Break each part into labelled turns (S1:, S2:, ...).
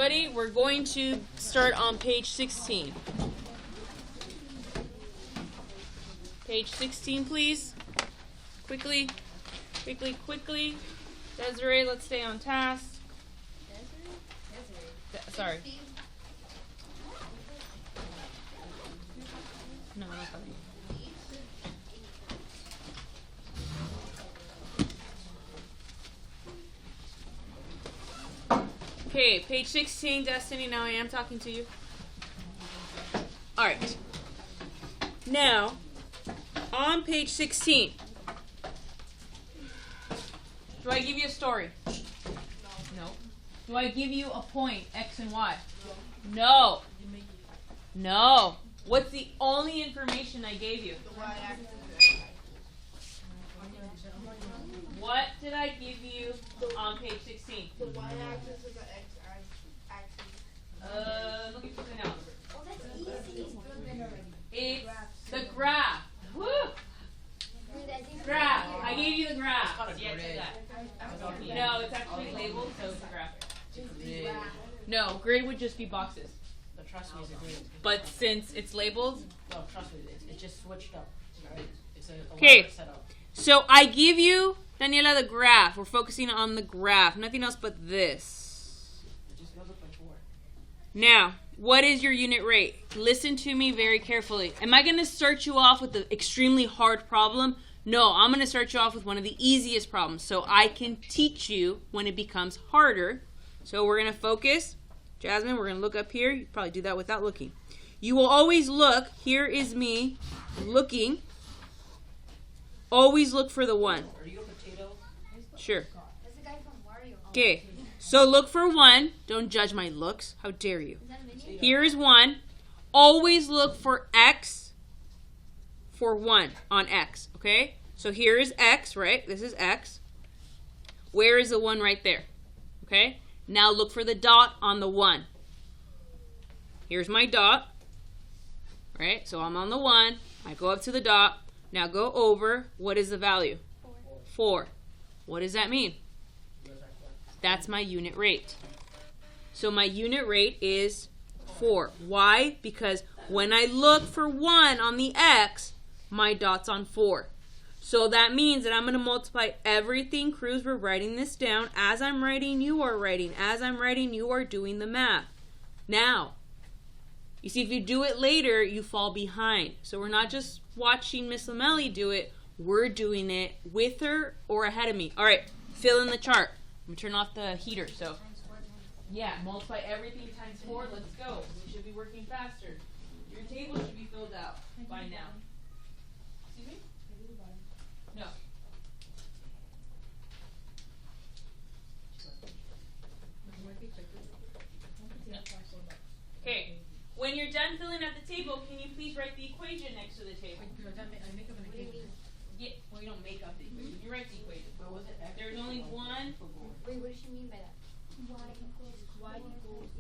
S1: everybody. We're going to start on page 16. Page 16, please. Quickly. Desiree, let's stay on task. Sorry. No, not funny. Okay, page 16, Destiny. Now I am talking to you. All right. Now, on page 16, do I give you a story? No. Do I give you a point, X and Y? No. No. What's the only information I gave you? What did I give you on page 16?
S2: The y-axis is the x-axis.
S1: Look at something else.
S3: Oh, that's easy.
S1: It's the graph. Woo! Graph. I gave you the graph. Yeah, it's that. No, it's actually labeled, so it's a graph. No, grid would just be boxes.
S4: But trust me, it's a grid.
S1: But since it's labeled.
S4: No, trust me, it's just switched up. Right? It's a
S1: Okay.
S4: setup.
S1: So I give you, Daniela, the graph. We're focusing on the graph. Nothing else but this.
S4: It just goes up by 4.
S1: Now, what is your unit rate? Listen to me very carefully. Am I going to start you off with the extremely hard problem? No, I'm going to start you off with one of the easiest problems so I can teach you when it becomes harder. So we're going to focus. Jasmine, we're going to look up here. You probably do that without looking. You will always look. Here is me looking. Always look for the 1.
S4: Are you a potato?
S1: Sure.
S3: That's the guy from Mario.
S1: Okay. So look for 1. Don't judge my looks. How dare you?
S3: Is that a mini?
S1: Here is 1. Always look for X for 1 on X. Okay? So here is X, right? This is X. Where is the 1 right there? Okay? Now look for the dot on the 1. Here's my dot. Right? So I'm on the 1. I go up to the dot. Now go over. What is the value? 4. What does that mean? That's my unit rate. So my unit rate is 4. Why? Because when I look for 1 on the X, my dot's on 4. So that means that I'm going to multiply everything. Cruz, we're writing this down. As I'm writing, you are writing. As I'm writing, you are doing the math. Now, you see, if you do it later, you fall behind. So we're not just watching Miss Lamelli do it. We're doing it with her or ahead of me. All right, fill in the chart. I'm going to turn off the heater. So, yeah, multiply everything times 4. Let's go. We should be working faster. Your table should be filled out by now. Excuse me? No. Okay. When you're done filling out the table, can you please write the equation next to the table? Yeah. Well, you don't make up the equation. You write the equation.
S4: What was it?
S1: There's only 1.
S3: Wait, what does she mean by that? Y equals.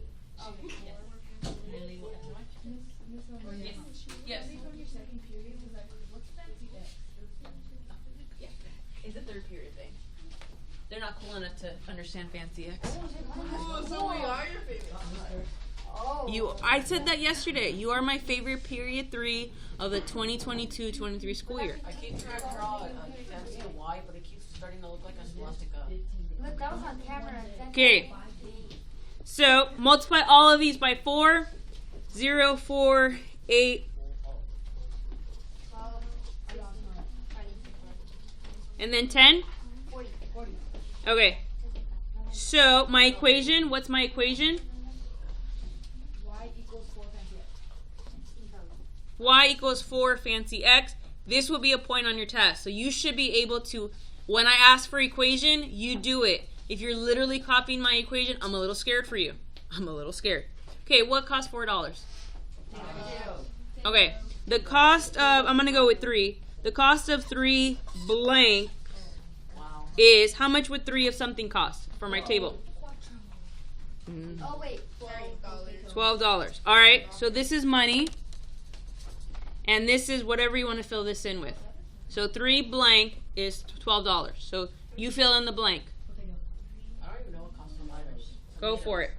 S1: Oh, yes. And then label it. Yes. Yeah. It's a third period thing. They're not cool enough to understand fancy X.
S2: So we are your favorite.
S1: I said that yesterday. You are my favorite period 3 of the 2022-23 school year.
S4: I keep trying to draw a fancy Y, but it keeps starting to look like a swastika.
S3: Look, that was on camera.
S1: Okay. So multiply all of these by 4. 0, 4, 8. And then 10?
S3: 40.
S1: Okay. So my equation, what's my equation? Y equals 4 fancy X. This will be a point on your test. So you should be able to, when I ask for equation, you do it. If you're literally copying my equation, I'm a little scared for you. I'm a little scared. Okay, what costs $4? Okay, the cost of, I'm going to go with 3. The cost of 3 blank is, how much would 3 of something cost for my table?
S3: Oh, wait.
S1: $12. All right, so this is money. And this is whatever you want to fill this in with. So 3 blank is $12. So you fill in the blank.
S4: I don't even know what costs for lighters.
S1: Go for it.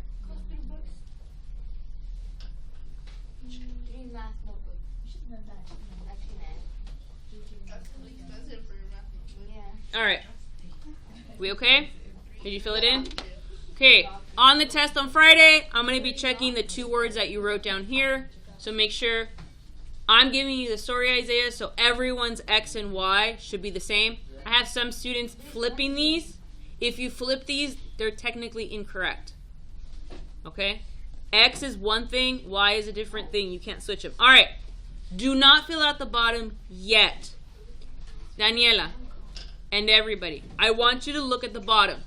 S3: Doing math notebook. You should have done that. Actually,
S2: That's really expensive for your math notebook.
S3: yeah.
S1: All right. We okay? Did you fill it in? Okay. On the test on Friday, I'm going to be checking the 2 words that you wrote down here. So make sure I'm giving you the story, Isaiah, so everyone's X and Y should be the same. I have some students flipping these. If you flip these, they're technically incorrect. Okay? X is one thing, Y is a different thing. You can't switch them. All right. Do not fill out the bottom yet. Daniela and everybody, I want you to look at the bottom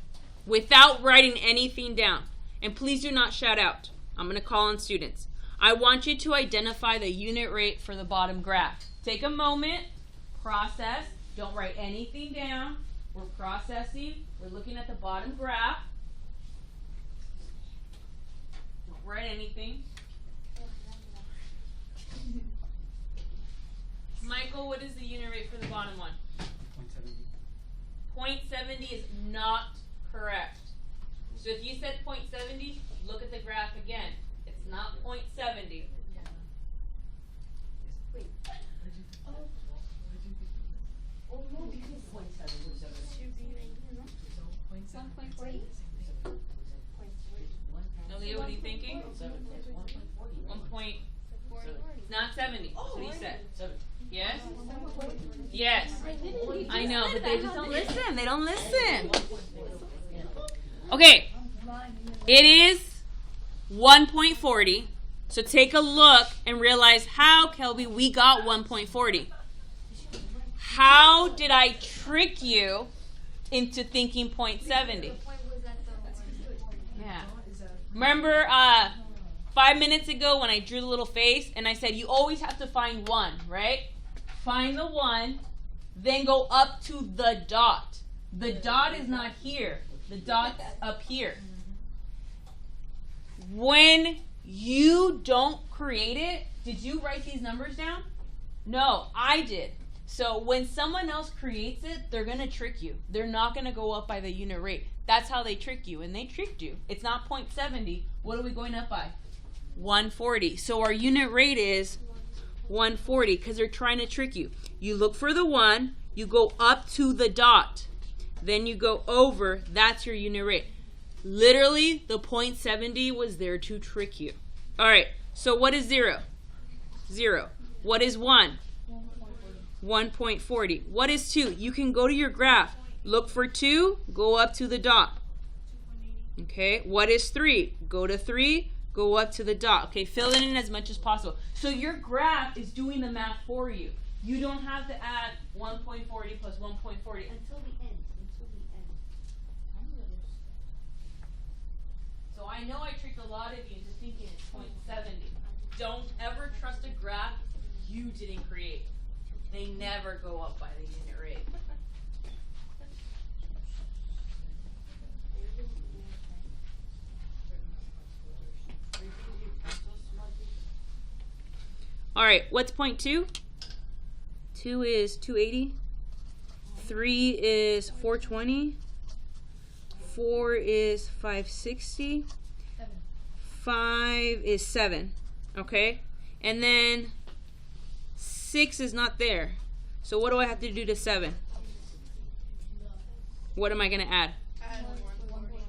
S1: without writing anything down. And please do not shout out. I'm going to call on students. I want you to identify the unit rate for the bottom graph. Take a moment, process. Don't write anything down. We're processing. We're looking at the bottom graph. Don't write anything. Michael, what is the unit rate for the bottom one? 0.70 is not correct. So if you said 0.70, look at the graph again. It's not 0.70.
S3: Wait. Oh no, because 1.48.
S1: Aaliyah, what are you thinking? 1 point. It's not 70. That's what he said. Yes? Yes. I know, but they just don't listen. They don't listen. Okay. It is 1.40. So take a look and realize how, Kelby, we got 1.40. How did I trick you into thinking 0.70? Yeah. Remember 5 minutes ago when I drew the little face and I said you always have to find 1, right? Find the 1, then go up to the dot. The dot is not here. The dot's up here. When you don't create it, did you write these numbers down? No, I did. So when someone else creates it, they're going to trick you. They're not going to go up by the unit rate. That's how they trick you, and they tricked you. It's not 0.70. What are we going up by? 140. So our unit rate is 140 because they're trying to trick you. You look for the 1, you go up to the dot, then you go over. That's your unit rate. Literally, the 0.70 was there to trick you. All right, so what is 0? 0. What is 1? 1.40. What is 2? You can go to your graph. Look for 2, go up to the dot. Okay, what is 3? Go to 3, go up to the dot. Okay, fill it in as much as possible. So your graph is doing the math for you. You don't have to add 1.40 plus 1.40 until the end. So I know I tricked a lot of you into thinking it's 0.70. Don't ever trust a graph you didn't create. They never go up by the unit rate. All right, what's 0.2? 2 is 280. 3 is 420. 4 is 560. 5 is 7. Okay? And then 6 is not there. So what do I have to do to 7? What am I going to add?
S2: Add 140.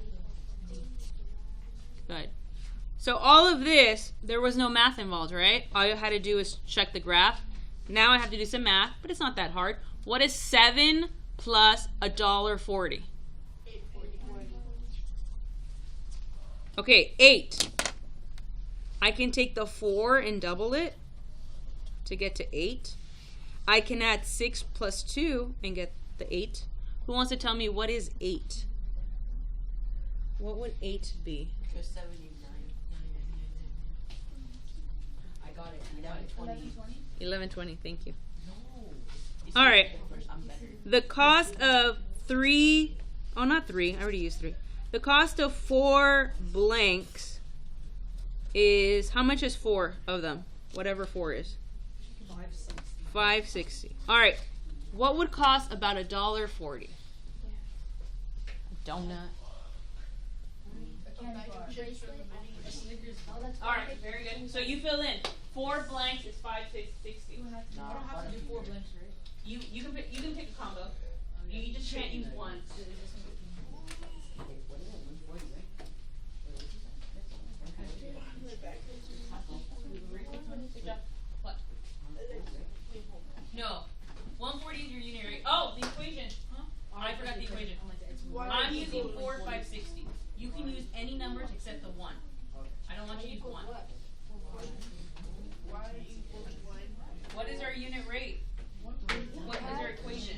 S1: Good. So all of this, there was no math involved, right? All you had to do is check the graph. Now I have to do some math, but it's not that hard. What is 7 plus $1.40? Okay, 8. I can take the 4 and double it to get to 8. I can add 6 plus 2 and get the 8. Who wants to tell me what is 8? What would 8 be?
S4: 79. I got it. 1120.
S1: 1120, thank you.
S4: No.
S1: All right.
S4: I'm better.
S1: The cost of 3, oh, not 3, I already used 3. The cost of 4 blanks is, how much is 4 of them? Whatever 4 is. 560. All right. What would cost about $1.40? A donut. All right, very good. So you fill in 4 blanks is 560.
S4: No,
S5: I don't have to do 4 blanks, right?
S1: You can pick a combo. You just can't use one.
S4: Okay, what is it? 140, right?
S1: Good job. What? No. 140 is your unit rate. Oh, the equation. Huh? I forgot the equation. I'm using 4, 560. You can use any numbers except the 1. I don't want you to use 1.
S2: Y equals 1.
S1: What is our unit rate? What is our equation?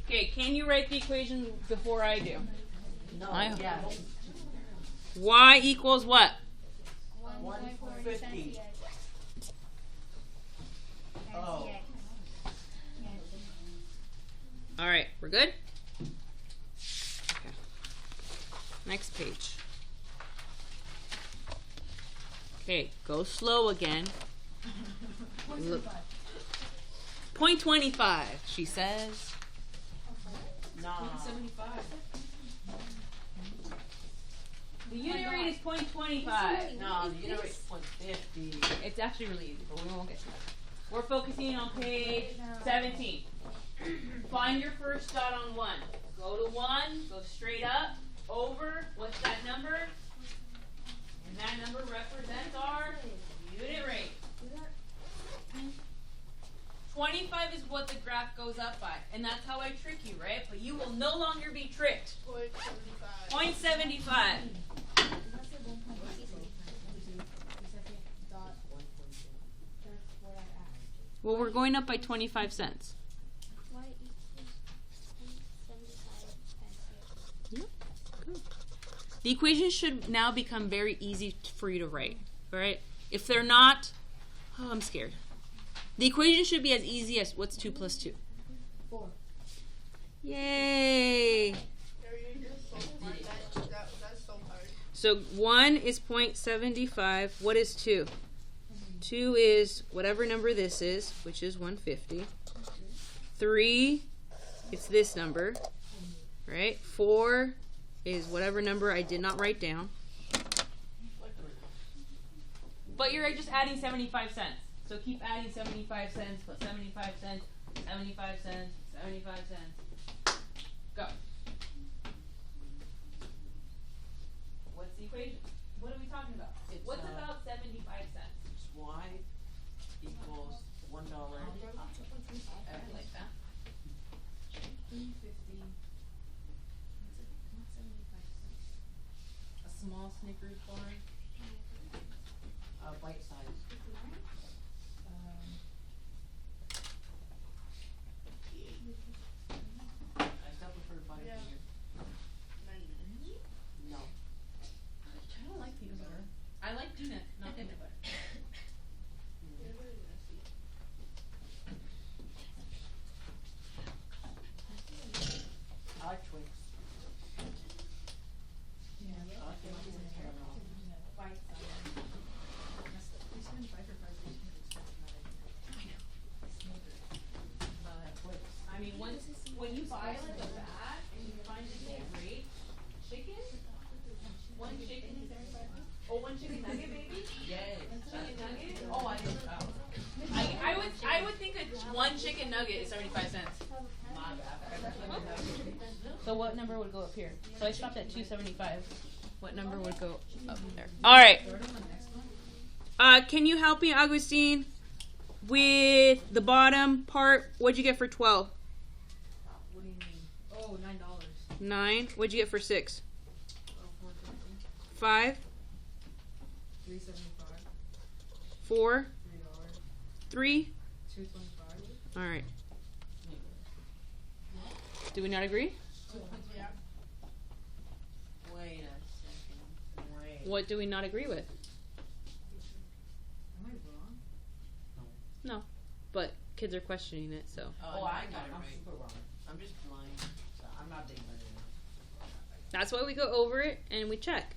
S1: Okay, can you write the equation before I do?
S4: No,
S1: I-
S4: yeah.
S1: Y equals what?
S4: 150. Oh.
S1: All right, we're good? Okay. Next page. Okay, go slow again. Look. 0.25, she says.
S4: No.
S5: 75.
S1: The unit rate is 0.25.
S4: No, the unit rate's 150.
S1: It's actually really easy, but we won't get to that. We're focusing on page 17. Find your first dot on 1. Go to 1, go straight up, over. What's that number? And that number represents our unit rate. 25 is what the graph goes up by, and that's how I trick you, right? But you will no longer be tricked.
S2: 0.75.
S1: 0.75. Well, we're going up by 25 cents.
S3: Y equals 0.75
S1: Yep. Good. The equations should now become very easy for you to write, all right? If they're not, oh, I'm scared. The equation should be as easy as what's 2 plus 2?
S5: 4.
S1: Yay!
S2: You're so smart. That's so hard.
S1: So 1 is 0.75. What is 2? 2 is whatever number this is, which is 150. 3, it's this number, right? 4 is whatever number I did not write down. But you're just adding 75 cents. So keep adding 75 cents plus 75 cents, 75 cents, 75 cents. Go. What's the equation? What are we talking about?
S4: It's,
S1: What's about 75 cents?
S4: It's Y equals $1.
S1: Like that.
S5: 350. What's 75 cents?
S1: A small Snickers bar.
S4: Bite size. I still prefer butter
S2: Yeah.
S4: figure.
S2: 90.
S4: No.
S1: I don't like peanut butter. I like peanut, not peanut butter.
S2: You're very messy.
S4: I like Twix.
S5: Yeah.
S4: I like them too. I don't know.
S5: 375 for 5 days.
S4: Twix.
S1: I mean, when you buy like a bag and you find it great chicken, one chicken is 75 bucks. Oh, one chicken nugget, baby.
S4: Yay.
S1: Chicken nugget.
S4: Oh, I didn't know.
S1: I would think one chicken nugget is 75 cents.
S4: My bad.
S1: So what number would go up here? So I stopped at 275. What number would go up there? All right. Can you help me, Augustine, with the bottom part? What'd you get for 12?
S5: What do you mean? Oh, $9.
S1: 9. What'd you get for 6?
S5: Oh, 450.
S1: 5.
S5: 375.
S1: 4.
S5: $3.
S1: 3.
S5: 225.
S1: All right. Do we not agree?
S2: Yeah.
S4: Wait a second. Wait.
S1: What do we not agree with?
S5: Am I wrong?
S1: No. But kids are questioning it, so.
S4: Oh, I got it right. I'm super wrong. I'm just blind. So I'm not big better than
S1: That's why we go over it and we check.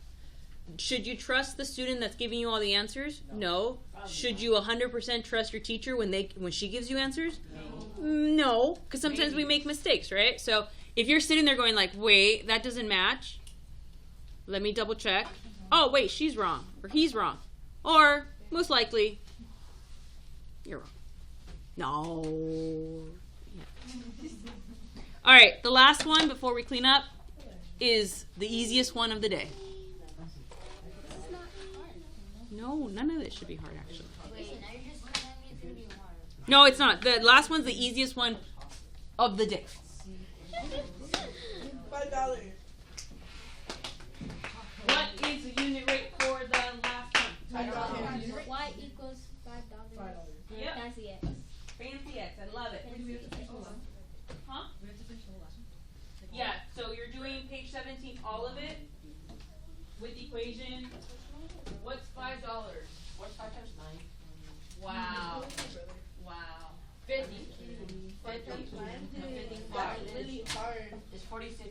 S1: Should you trust the student that's giving you all the answers? No.
S4: Probably
S1: Should
S4: not.
S1: you 100% trust your teacher when she gives you answers? No, because sometimes we make mistakes, right? So if you're sitting there going like, wait, that doesn't match, Let me double check. Oh, wait, she's wrong. Or he's wrong. Or, most likely, you're wrong. No. Yeah. All right, the last one before we clean up is the easiest one of the day.
S3: This is not hard.
S1: No, none of it should be hard, actually.
S3: Wait, now you're just telling me it's gonna be hard.
S1: No, it's not. The last one's the easiest one of the day.
S2: $5.
S1: What is the unit rate for the last one?
S3: Y equals $5.
S1: Yep.
S3: That's the X.
S1: Fancy X. I love it.
S5: Do we have to finish the last one?
S1: Huh?
S5: We have to finish the last one?
S1: Yeah, so you're doing page 17, all of it, with the equation. What's $5?
S4: What's 5 times 9?
S1: Wow. Wow. 50.
S2: 50.
S1: Wow.
S2: Really hard.
S4: It's 46.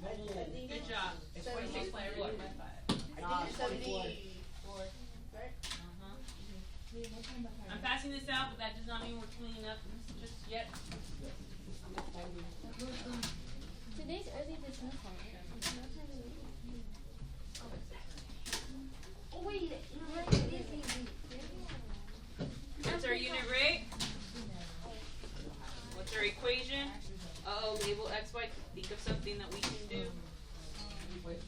S1: Good job.
S4: It's 46 by everyone.
S2: I think it's 74. Right?
S1: I'm passing this out, but that does not mean we're cleaning up just yet.
S3: Today's early dismissal. Oh wait, you're right. It is easy.
S1: What's our unit rate? What's our equation? Uh-oh, label X, Y. Think of something that we can do.
S4: Wait,